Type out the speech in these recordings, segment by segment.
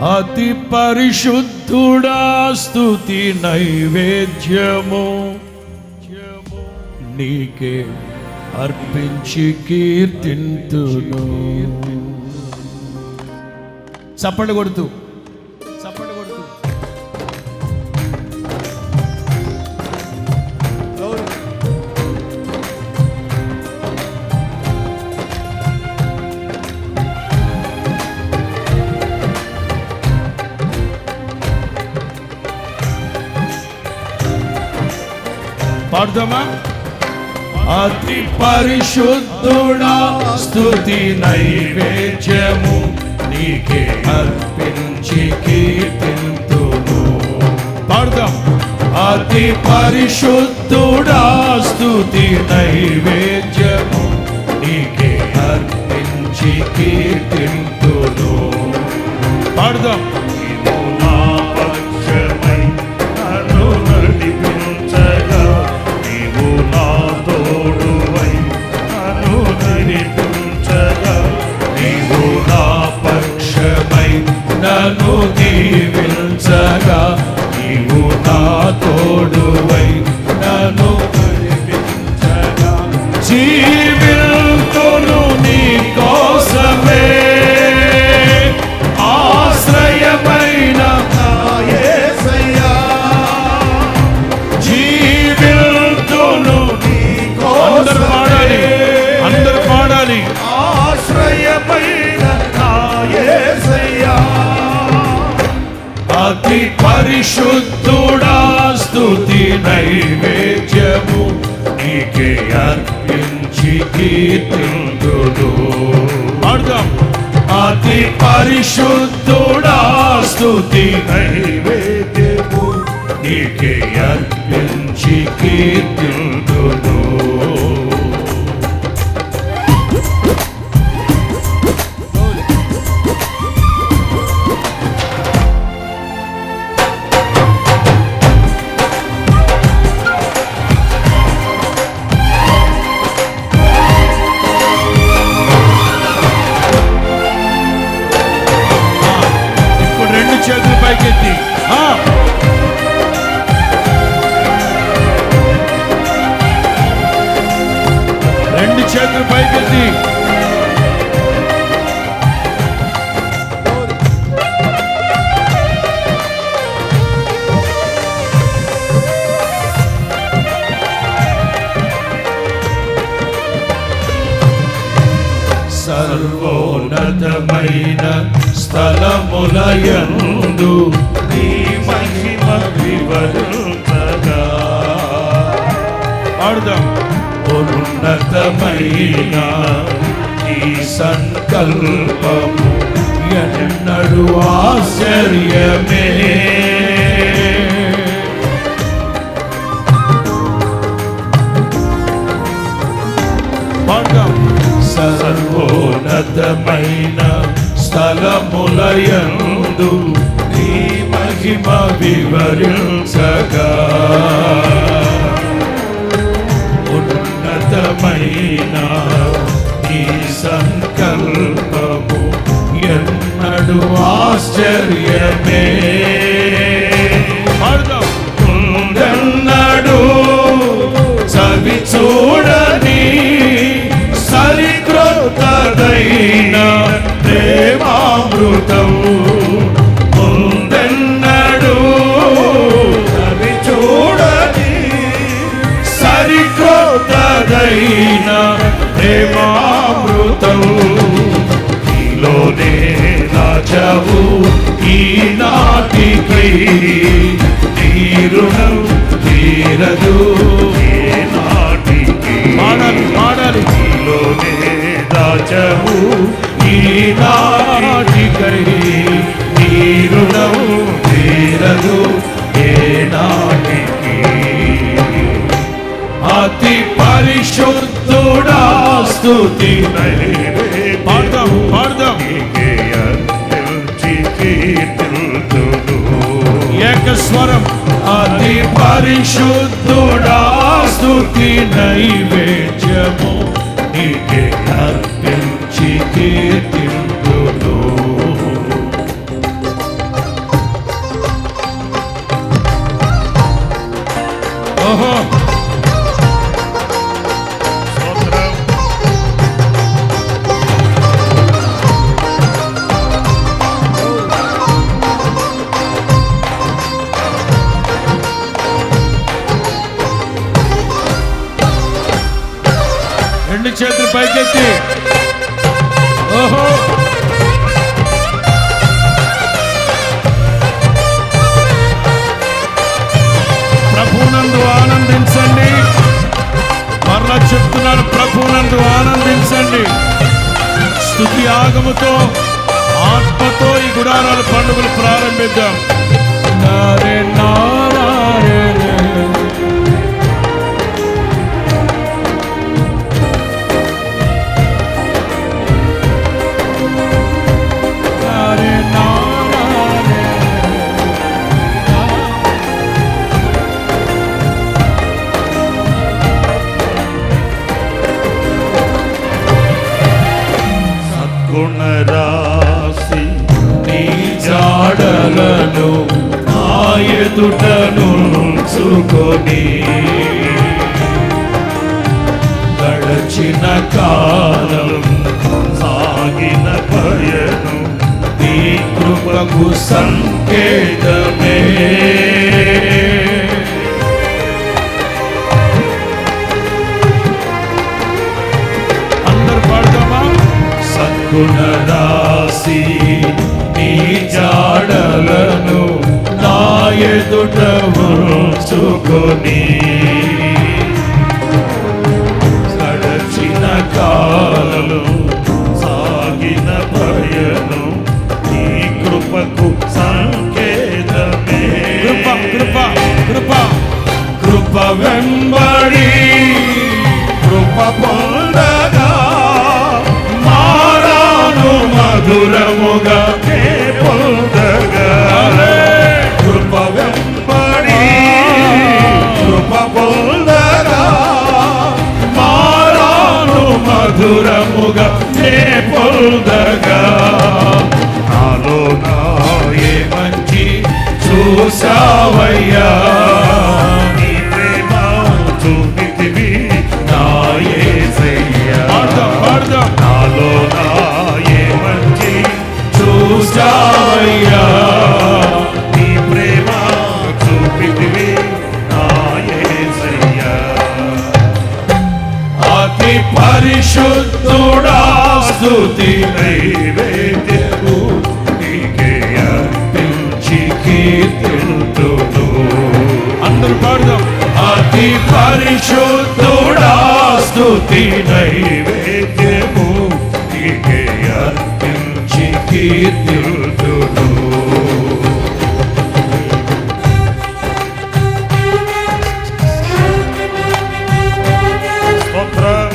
అతి పరిశుద్ధుడా స్తుతి నైవేద్యము నీకే అర్పించి కీర్తింతును. చప్పట్లు కొడుతూ పాడుదామా? అతి పరిశుద్ధుడా స్తుతి నైవేద్యము నీకే అర్పించి కీర్తింతును. పాడుదాం. అతి పరిశుద్ధుడా స్తుతి నైవేద్యము నీకే అర్పించి కీర్తింతును. పాడుదాం. నన్ను దీవించగా నీవు నా తోడువై నన్ను నడిపించగా జీవితును నీ కోసమే ఆశ్రయమైన నా యేసయ్యా. జీవితును నీ కోసమే అందరూ పాడాలి. ఆశ్రయమైన నా యేసయ్యా. అతి పరిశుద్ధుడా స్తుతి నైవేద్యము నీకే అర్పించి కీర్తింతును. పాడుదాం. అతి పరిశుద్ధుడా స్తుతి నైవేద్యము నీకే అర్పించి కీర్తింతును. చేతులు పైకెత్తి రెండు చేతులు పైకెత్తి సర్వోన్నతమైన స్థలములయందు నీ మహిమ వివరించగా. పాడుదాం. ఉన్నతమైన ఈ సంకల్పము ఎన్నడు ఆశ్చర్యమే. పాడుదాం. సర్వోన్నతమైన స్థలములయందు నీ మహిమ వివరించగా. ఉన్నతమైన ఈ సంకల్పము ఎన్నడు ఆశ్చర్యమే. ముందెన్నడు చవి చూడని సరికృతదైన ప్రేమామృతం ముందెన్నడు చవి చూడని సరికృతదైన ప్రేమామృతం నీలోనే దాచావు ఈనాటికి. నీ రుణం తీరదు ఏనాటికి. పాడాలి. నీలోనే దాచావు ఈనాటికై. నీ రుణం తీరదు ఏనాటికి. అతి పరిశుద్ధుడా స్తుతి పాడుదాం. ఏకస్వరం. అతి పరిశుద్ధుడా స్తుతి నైవేద్యము నీకే అర్పించి కీర్తింతును. పైకెత్తి. ఓహో, ప్రభునందు ఆనందించండి. మరలా చెప్తున్నాను, ప్రభునందు ఆనందించండి. స్తుతి ఆగముతో, ఆత్మతో ఈ గుడారాల పండుగలు ప్రారంభిద్దాం. నారే నారే గుణరాశి నీ జాడలను నా ఎదుటను ఉంచుకొని గడచిన కాలం సాగిన పయను నీ కృపకు సంకేతమే. అందరు పాడదామా? సద్గుణరాశి నీ జాడలను నా ఎదుట ఉంచుకొని గడచిన కాలము సాగిన పయను నీ కృపకు సంకేతమే. కృప కృప కృప కృప వెంబడి కృప పొందగా మారాను మధురముగా పొందగా కృప వెంబడి కృప పొందగా మారాను మధురముగా నే పొందగా. నాలో నా ఏ మంచి చూసావయ్యా, నీ ప్రేమ చూపితివి నా యేసయ్యా. పాడదాం. నాలో నా ఏ మంచి చూసావయ్యా, నీ ప్రేమ చూపితివి నా యేసయ్యా. అతి పరిశుద్ధుడా స్తుతి నైవేద్యము నీకే అర్పించి కీర్తింతును. అందరూ పాడదాం. అతి పరిశుద్ధుడా స్తుతి నైవేద్యము నీకే అర్పించి కీర్తింతును. స్తోత్రం.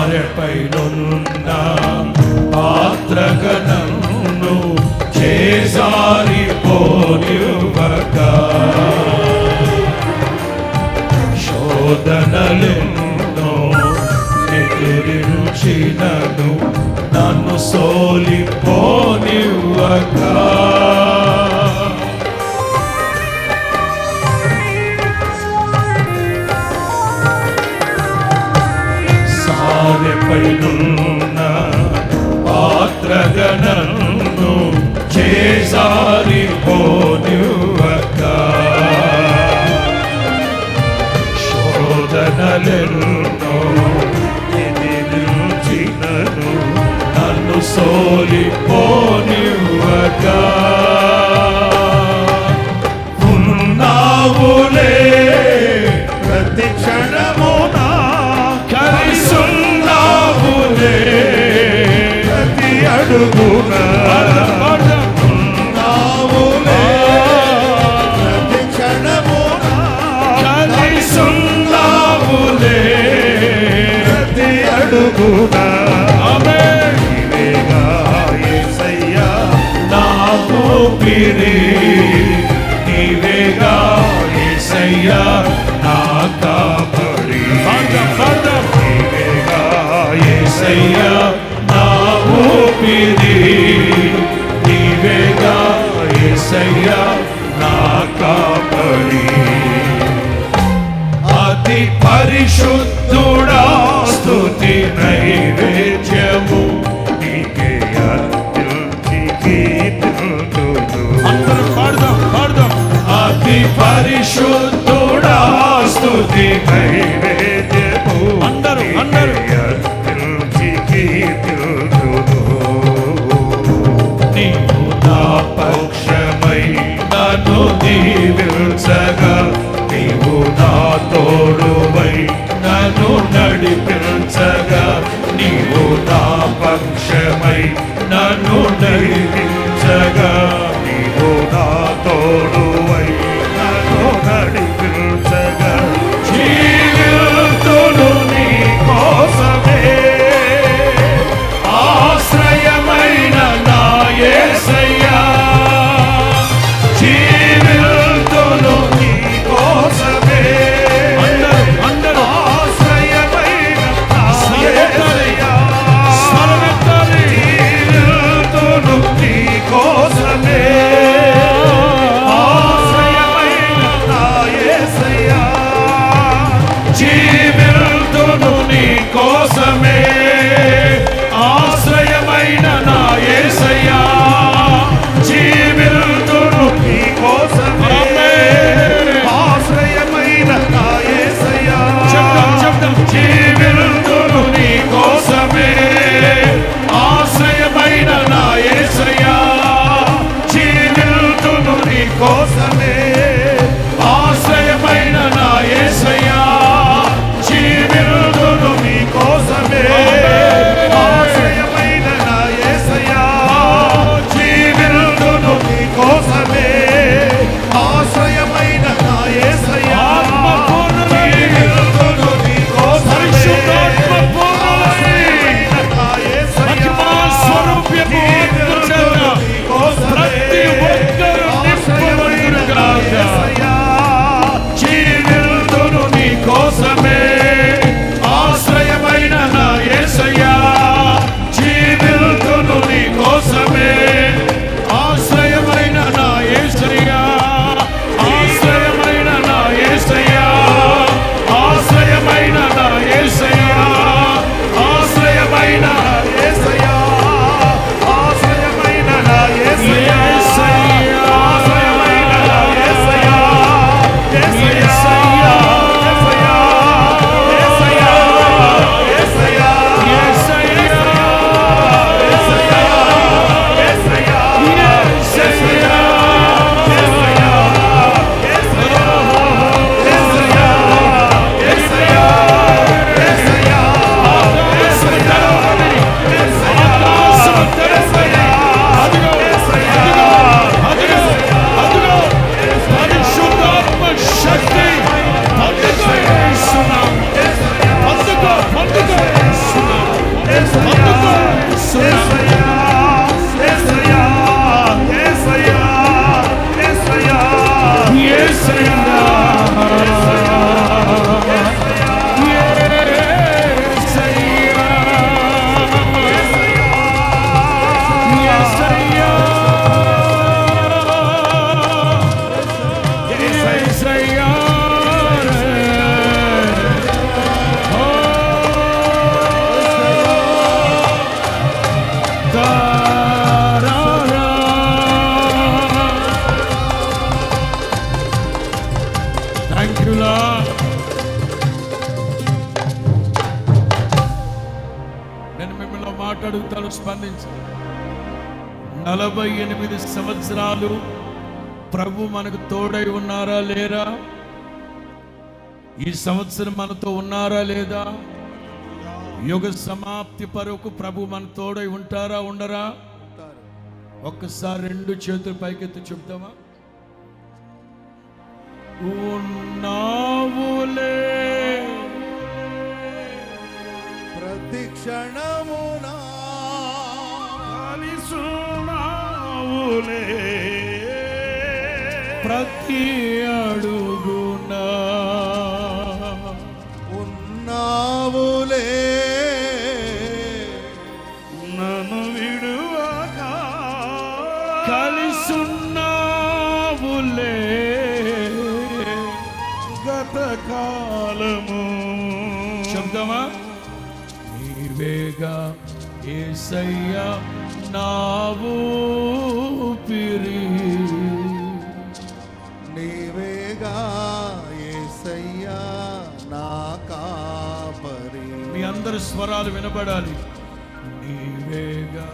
సారెపైనున్న పాత్రగణను చేసారిపోనివ్వక శోధనలెన్నో ఎదురించినను నన్ను సోలిపోనివ్వక. సారెపైనున్న పాత్రగణను చేసారిపోనివ్వక శోధనలెన్నో ఎదిరించినను నన్ను సోలిపోనివ్వక ఉన్నావులే ప్రతి క్షణమునా కలిసున్నావులే ప్రతి అడుగునా ఉన్నావులే ప్రతి క్షణమునా కలిసున్నావులే అడుగునా ఆమేన్. నీవేగా యేసయ్యా నా ఊపిరి నీవేగా యేసయ్యా నా కాపరి. నీవేగా యేసయ్యా నా ఊపిరి నీవేగా యేసయ్యా నా కాపరి. అతి పరిశుద్ధుడా స్తుతి నైవేద్యము నీకే అత్యున్నతి కీర్తులు. అందరూ పాడదాం. అతి పరిశుద్ధుడా స్తుతి నైవేద్యము అందరూ. నీకే అత్యున్నతి కీర్తులు. నీవు నా పక్షమై నన్ను దీవించగా నీవు నా తోడువై నన్ను నడిపించగా నీవు నా పక్షమై నన్ను నడిపించగా నీవు నా తోడువై నన్ను నడిపించగా జీవితులు నీ కోసమే ఆశ్రయమైన నా యేసయ్యా. జీవితులు నీ కోసమే అందరూ ఆశ్రయమైన నా యేసయ్యా. స్వరమెత్తాలి. జీవితులు నీ కోసమే ఆశ్రయమైన నా యేసయ్యా. జీవితులు నీ కోసమే ఆశ్రయమైన నా యేసయ్యా. జీవితులు నీ కోసమే ఆశ్రయమైన నా యేసయ్యా. చెప్తాం. జీవితులు నీ కోసమే ఆశ్రయమైన నా యేసయ్యా. జీవితులు నీ కోసమే ఆశ్రయమైన నా యేసయ్యా. జీవితులు నీ కోసమే ఆశ్రయమైన నా యేసయ్యా. జీవితులు నీ కోసమే ఆశ్రయమైన నా యేసయ్యా. జీవితులు నీ కోసమే పరిశుద్ధాత్మ పూర్ణులై ఆశ్రయమైన నా యేసయ్యా. మహిమా స్వరూప్యము చేత నీ కోసమే ప్రతి ఒక్కరూ నింపబడును గాక. యేసయ్యా. జీవితులు నీ కోసమే ఆశ్రయమైన నా యేసయ్యా. జీవితులు నీ కోసమే ఆశ్రయమైన నా యేసయ్యా. ఆశ్రయమైన నా యేసయ్యా. ఆశ్రయమైన నా యేసయ్యా. ఆశ్రయమైన యేసయ్యా. ఆశ్రయమైన నా యేసయ్యా. యేసయ్యా. ఆశ్రయమైన నా యేసయ్యా. యేసయ్యా. యేసయ్యా. యేసయ్యా. యేసయ్యా. యేసయ్యా. యేసయ్యా. యేసయ్యా. పరిశుద్ధాత్మ శక్తి అందుకో యేసునామం. అందుకో యేసునామం. అందుకో యేసునామం. యేసయ్యా. Thank you, Lord. నేను మిమ్మల్ని మాట అడుగుతాను, స్పందించండి. 48 సంవత్సరాలు ప్రభు మనకు తోడై ఉన్నారా లేరా? ఈ సంవత్సరం మనతో ఉన్నారా లేదా? యుగ సమాప్తి వరకు ప్రభు మన తోడై ఉంటారా ఉండరా? ఒక్కసారి 2 చేతులు పైకెత్తి చెప్తామా? ఉన్నావులే ప్రతి క్షణమునా కలిసున్నావులే ప్రతి అడుగునా ఉన్నావులే నన్ను విడువక కలిసున్నావులే గత కాలము శబ్దమా నీవేగా యేసయ్యా నా ఊపిరి నీవేగా యేసయ్యా నా కాపరి మీ అందరి స్వరాలు వినబడాలి నీవేగా